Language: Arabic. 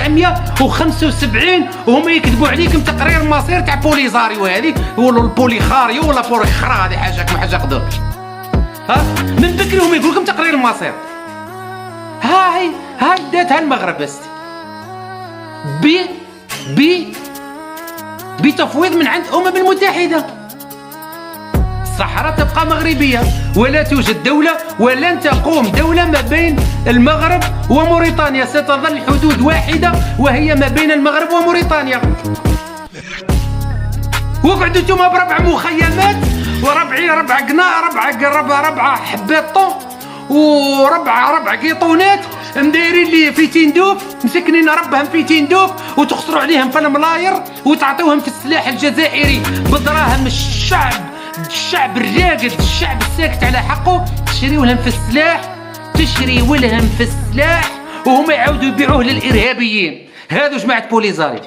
1975 وهما يكذبوا عليكم تقرير مصير تاع بوليزاريو هذه ولا البوليخاريو ولا بوليخرا هذه حاجه قدر. ها من بكري هما يقول لكم تقرير المصير. هاي داتها المغرب استي بتفويض من عند الامم المتحده. الصحراء تبقى مغربيه ولا توجد دوله ولن تقوم دوله ما بين المغرب وموريتانيا، ستظل حدود واحده وهي ما بين المغرب وموريتانيا. وقعدوا انتم بربع مخيمات ربع قناع ربع حبات طون وربع قيطونات مدايرين لي في تندوف مسكنين ربهم في تندوف وتخسروا عليهم في الملاير وتعطيوهم في السلاح الجزائري بالدراهم. الشعب الراقد الشعب الساكت على حقه تشريو لهم في السلاح وهم يعاودوا يبيعوه للارهابيين. هادو جماعه بوليزاريو.